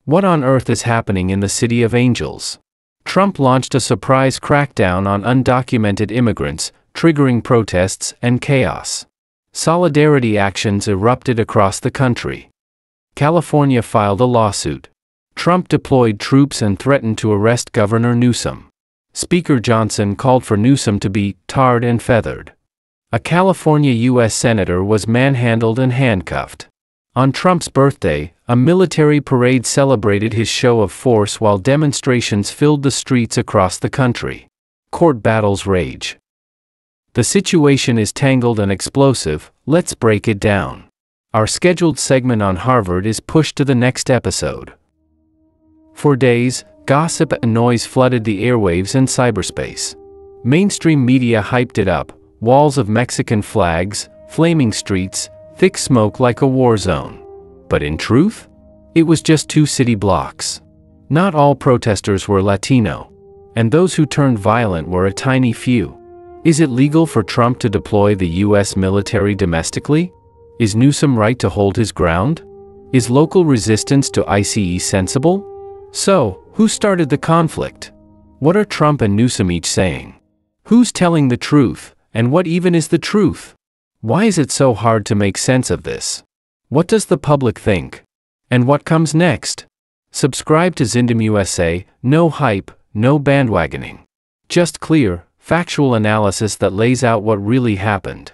What on earth is happening in the City of Angels? Trump launched a surprise crackdown on undocumented immigrants, triggering protests and chaos. Solidarity actions erupted across the country. California filed a lawsuit. Trump deployed troops and threatened to arrest Governor Newsom. Speaker Johnson called for Newsom to be tarred and feathered. A California U.S. senator was manhandled and handcuffed. On Trump's birthday, a military parade celebrated his show of force while demonstrations filled the streets across the country. Court battles rage. The situation is tangled and explosive. Let's break it down. Our scheduled segment on Harvard is pushed to the next episode. For days, gossip and noise flooded the airwaves and cyberspace. Mainstream media hyped it up: walls of Mexican flags, flaming streets, thick smoke like a war zone. But in truth, it was just 2 city blocks. Not all protesters were Latino, and those who turned violent were a tiny few. Is it legal for Trump to deploy the U.S. military domestically? Is Newsom right to hold his ground? Is local resistance to ICE sensible? So, who started the conflict? What are Trump and Newsom each saying? Who's telling the truth, and what even is the truth? Why is it so hard to make sense of this? What does the public think? And what comes next? Subscribe to Zindom USA, no hype, no bandwagoning. Just clear, factual analysis that lays out what really happened.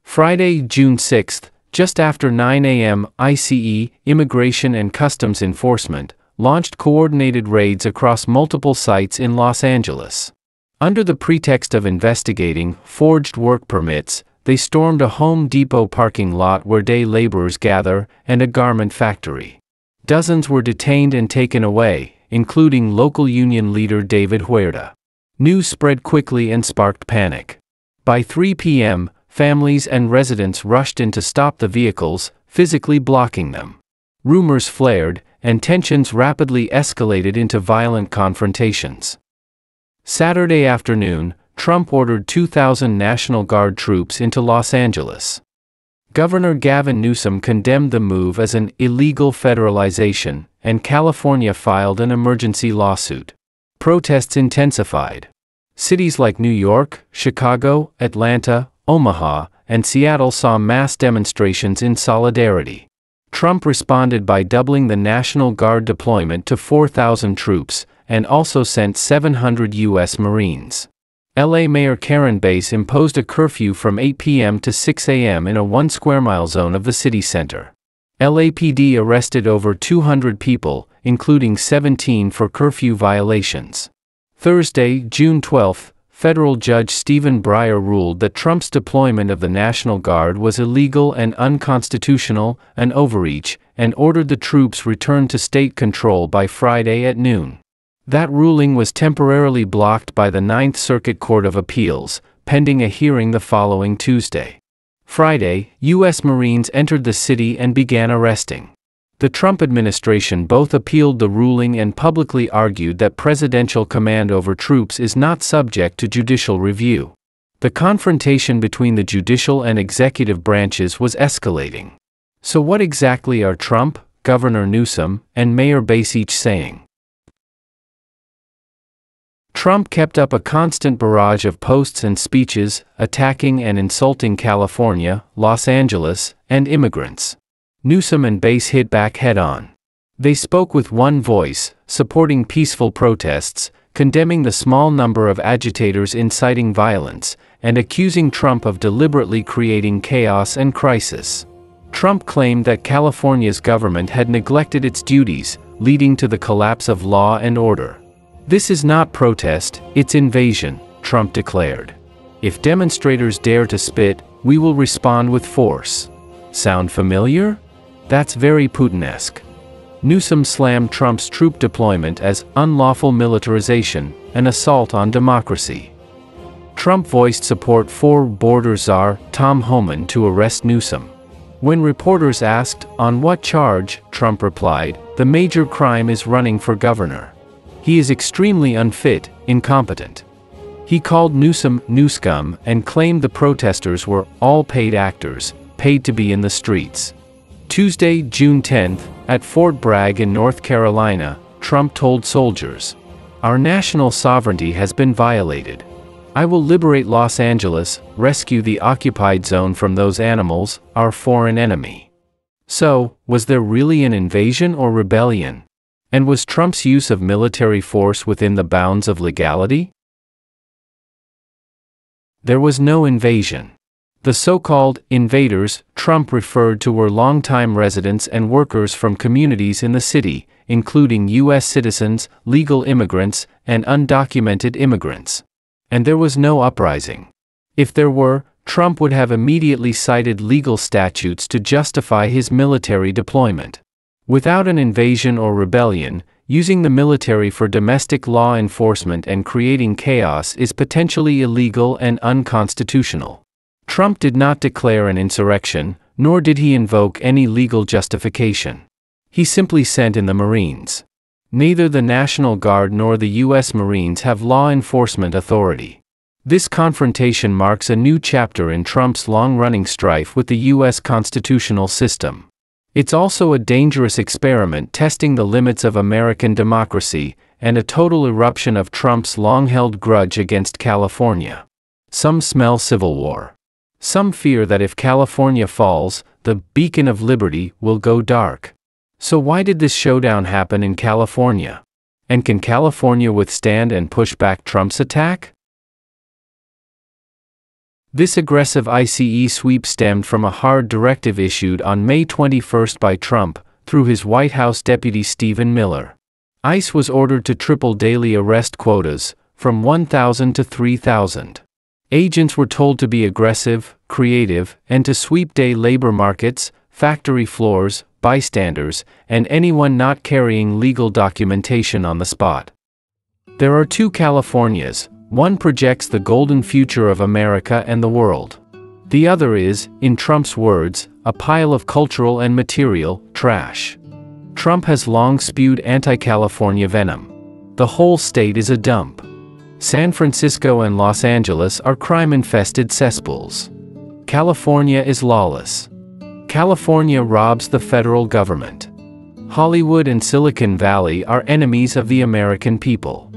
Friday, June 6, just after 9 a.m., ICE, Immigration and Customs Enforcement, launched coordinated raids across multiple sites in Los Angeles. Under the pretext of investigating forged work permits, they stormed a Home Depot parking lot where day laborers gather and a garment factory. Dozens were detained and taken away, including local union leader David Huerta. News spread quickly and sparked panic. By 3 p.m., families and residents rushed in to stop the vehicles, physically blocking them. Rumors flared, and tensions rapidly escalated into violent confrontations. Saturday afternoon, Trump ordered 2,000 National Guard troops into Los Angeles. Governor Gavin Newsom condemned the move as an illegal federalization, and California filed an emergency lawsuit. Protests intensified. Cities like New York, Chicago, Atlanta, Omaha, and Seattle saw mass demonstrations in solidarity. Trump responded by doubling the National Guard deployment to 4,000 troops, and also sent 700 U.S. Marines. LA Mayor Karen Bass imposed a curfew from 8 p.m. to 6 a.m. in a 1 square mile zone of the city center. LAPD arrested over 200 people, including 17 for curfew violations. Thursday, June 12, federal judge Stephen Breyer ruled that Trump's deployment of the National Guard was illegal and unconstitutional, an overreach, and ordered the troops returned to state control by Friday at noon. That ruling was temporarily blocked by the Ninth Circuit Court of Appeals, pending a hearing the following Tuesday. Friday, U.S. Marines entered the city and began arresting. The Trump administration both appealed the ruling and publicly argued that presidential command over troops is not subject to judicial review. The confrontation between the judicial and executive branches was escalating. So what exactly are Trump, Governor Newsom, and Mayor Bass each saying? Trump kept up a constant barrage of posts and speeches, attacking and insulting California, Los Angeles, and immigrants. Newsom and Bass hit back head-on. They spoke with one voice, supporting peaceful protests, condemning the small number of agitators inciting violence, and accusing Trump of deliberately creating chaos and crisis. Trump claimed that California's government had neglected its duties, leading to the collapse of law and order. "This is not protest, it's invasion," Trump declared. "If demonstrators dare to spit, we will respond with force." Sound familiar? That's very Putin-esque. Newsom slammed Trump's troop deployment as unlawful militarization, an assault on democracy. Trump voiced support for border czar Tom Homan to arrest Newsom. When reporters asked, on what charge, Trump replied, "The major crime is running for governor. He is extremely unfit, incompetent." He called Newsom "Newscum" and claimed the protesters were all paid actors, paid to be in the streets. Tuesday, June 10th, at Fort Bragg in North Carolina, Trump told soldiers, "Our national sovereignty has been violated. I will liberate Los Angeles, rescue the occupied zone from those animals, our foreign enemy." So, was there really an invasion or rebellion? And was Trump's use of military force within the bounds of legality? There was no invasion. The so-called invaders Trump referred to were longtime residents and workers from communities in the city, including U.S. citizens, legal immigrants, and undocumented immigrants. And there was no uprising. If there were, Trump would have immediately cited legal statutes to justify his military deployment. Without an invasion or rebellion, using the military for domestic law enforcement and creating chaos is potentially illegal and unconstitutional. Trump did not declare an insurrection, nor did he invoke any legal justification. He simply sent in the Marines. Neither the National Guard nor the U.S. Marines have law enforcement authority. This confrontation marks a new chapter in Trump's long-running strife with the U.S. constitutional system. It's also a dangerous experiment testing the limits of American democracy, and a total eruption of Trump's long-held grudge against California. Some smell civil war. Some fear that if California falls, the beacon of liberty will go dark. So why did this showdown happen in California? And can California withstand and push back Trump's attack? This aggressive ICE sweep stemmed from a hard directive issued on May 21 by Trump, through his White House deputy Stephen Miller. ICE was ordered to triple daily arrest quotas, from 1,000 to 3,000. Agents were told to be aggressive, creative, and to sweep day labor markets, factory floors, bystanders, and anyone not carrying legal documentation on the spot. There are two Californias. One projects the golden future of America and the world. The other is, in Trump's words, a pile of cultural and material trash. Trump has long spewed anti-California venom. The whole state is a dump. San Francisco and Los Angeles are crime-infested cesspools. California is lawless. California robs the federal government. Hollywood and Silicon Valley are enemies of the American people.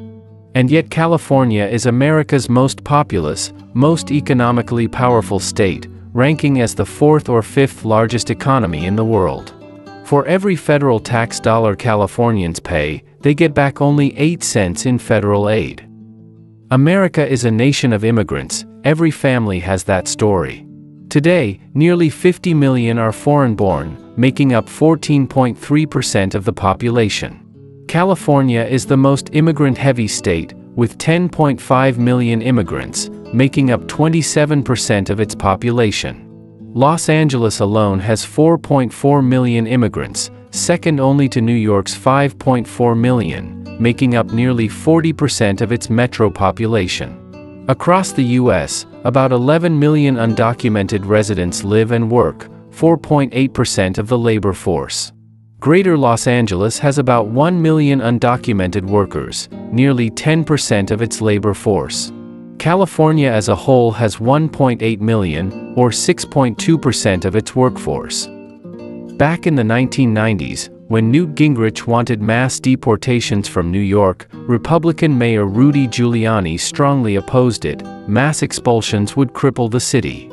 And yet California is America's most populous, most economically powerful state, ranking as the fourth or fifth largest economy in the world. For every federal tax dollar Californians pay, they get back only 8 cents in federal aid. America is a nation of immigrants. Every family has that story. Today, nearly 50 million are foreign-born, making up 14.3% of the population. California is the most immigrant-heavy state, with 10.5 million immigrants, making up 27% of its population. Los Angeles alone has 4.4 million immigrants, second only to New York's 5.4 million, making up nearly 40% of its metro population. Across the U.S., about 11 million undocumented residents live and work, 4.8% of the labor force. Greater Los Angeles has about 1 million undocumented workers, nearly 10% of its labor force. California as a whole has 1.8 million, or 6.2% of its workforce. Back in the 1990s, when Newt Gingrich wanted mass deportations from New York, Republican Mayor Rudy Giuliani strongly opposed it. Mass expulsions would cripple the city.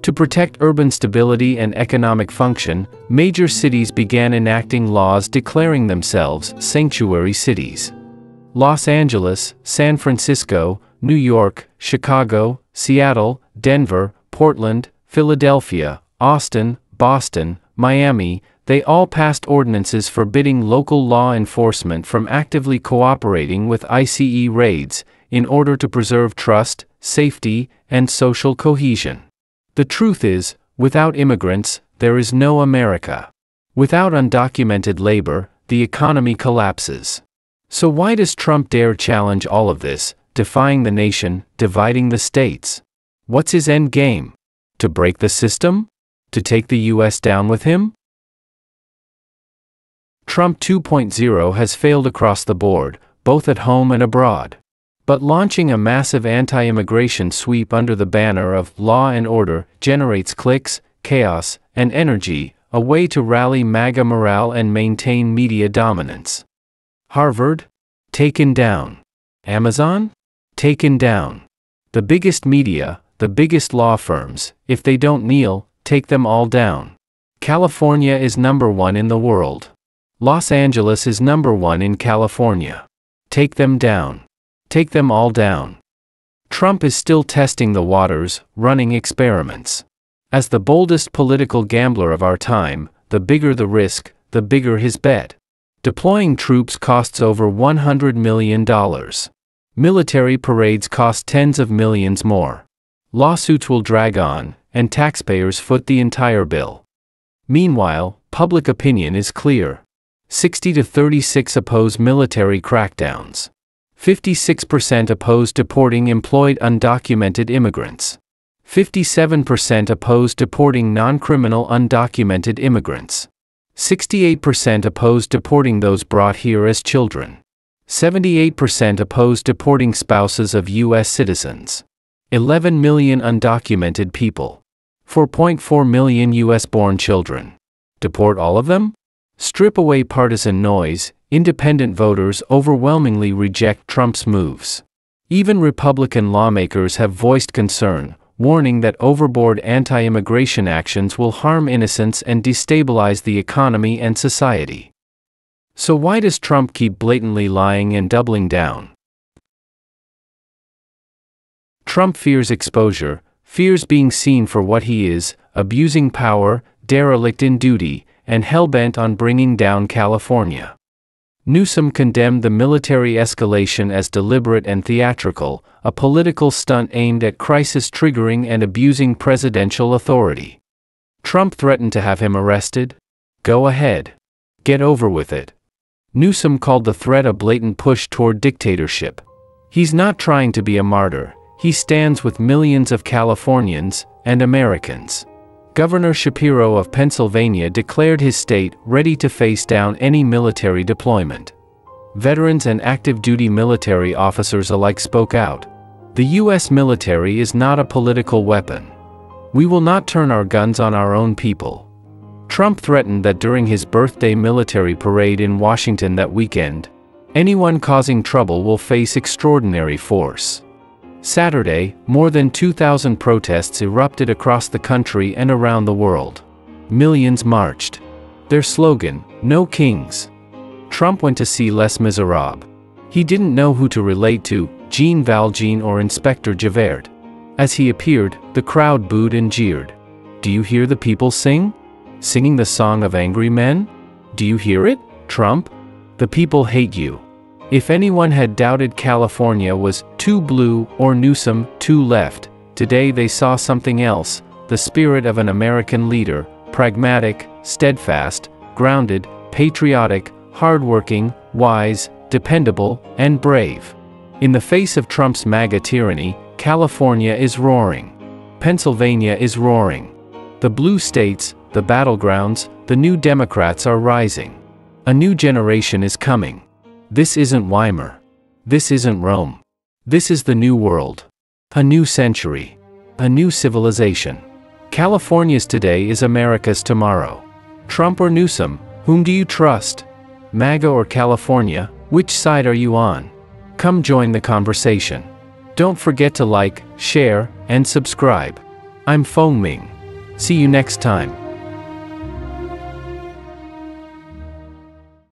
To protect urban stability and economic function, major cities began enacting laws declaring themselves sanctuary cities. Los Angeles, San Francisco, New York, Chicago, Seattle, Denver, Portland, Philadelphia, Austin, Boston, Miami, they all passed ordinances forbidding local law enforcement from actively cooperating with ICE raids, in order to preserve trust, safety, and social cohesion. The truth is, without immigrants, there is no America. Without undocumented labor, the economy collapses. So why does Trump dare challenge all of this, defying the nation, dividing the states? What's his end game? To break the system? To take the U.S. down with him? Trump 2.0 has failed across the board, both at home and abroad. But launching a massive anti-immigration sweep under the banner of law and order generates clicks, chaos, and energy, a way to rally MAGA morale and maintain media dominance. Harvard? Taken down. Amazon? Taken down. The biggest media, the biggest law firms, if they don't kneel, take them all down. California is #1 in the world. Los Angeles is #1 in California. Take them down. Take them all down. Trump is still testing the waters, running experiments. As the boldest political gambler of our time, the bigger the risk, the bigger his bet. Deploying troops costs over $100 million. Military parades cost tens of millions more. Lawsuits will drag on, and taxpayers foot the entire bill. Meanwhile, public opinion is clear. 60 to 36 oppose military crackdowns. 56% oppose deporting employed undocumented immigrants. 57% oppose deporting non-criminal undocumented immigrants. 68% oppose deporting those brought here as children. 78% oppose deporting spouses of U.S. citizens. 11 million undocumented people. 4.4 million U.S.-born children. Deport all of them? Strip away partisan noise, independent voters overwhelmingly reject Trump's moves. Even Republican lawmakers have voiced concern, warning that overboard anti-immigration actions will harm innocents and destabilize the economy and society. So why does Trump keep blatantly lying and doubling down? Trump fears exposure, fears being seen for what he is, abusing power, derelict in duty, and hell-bent on bringing down California. Newsom condemned the military escalation as deliberate and theatrical, a political stunt aimed at crisis-triggering and abusing presidential authority. Trump threatened to have him arrested? Go ahead. Get over with it. Newsom called the threat a blatant push toward dictatorship. He's not trying to be a martyr, he stands with millions of Californians and Americans. Governor Shapiro of Pennsylvania declared his state ready to face down any military deployment. Veterans and active-duty military officers alike spoke out. The U.S. military is not a political weapon. We will not turn our guns on our own people. Trump threatened that during his birthday military parade in Washington that weekend, anyone causing trouble will face extraordinary force. Saturday, more than 2,000 protests erupted across the country and around the world. Millions marched. Their slogan, "No Kings." Trump went to see Les Miserables. He didn't know who to relate to, Jean Valjean or Inspector Javert. As he appeared, the crowd booed and jeered. Do you hear the people sing? Singing the song of angry men? Do you hear it, Trump? The people hate you. If anyone had doubted California was too blue or Newsom too left, today they saw something else, the spirit of an American leader, pragmatic, steadfast, grounded, patriotic, hardworking, wise, dependable, and brave. In the face of Trump's MAGA tyranny, California is roaring. Pennsylvania is roaring. The blue states, the battlegrounds, the new Democrats are rising. A new generation is coming. This isn't Weimar. This isn't Rome. This is the new world. A new century. A new civilization. California's today is America's tomorrow. Trump or Newsom, whom do you trust? MAGA or California, which side are you on? Come join the conversation. Don't forget to like, share, and subscribe. I'm Feng Ming. See you next time.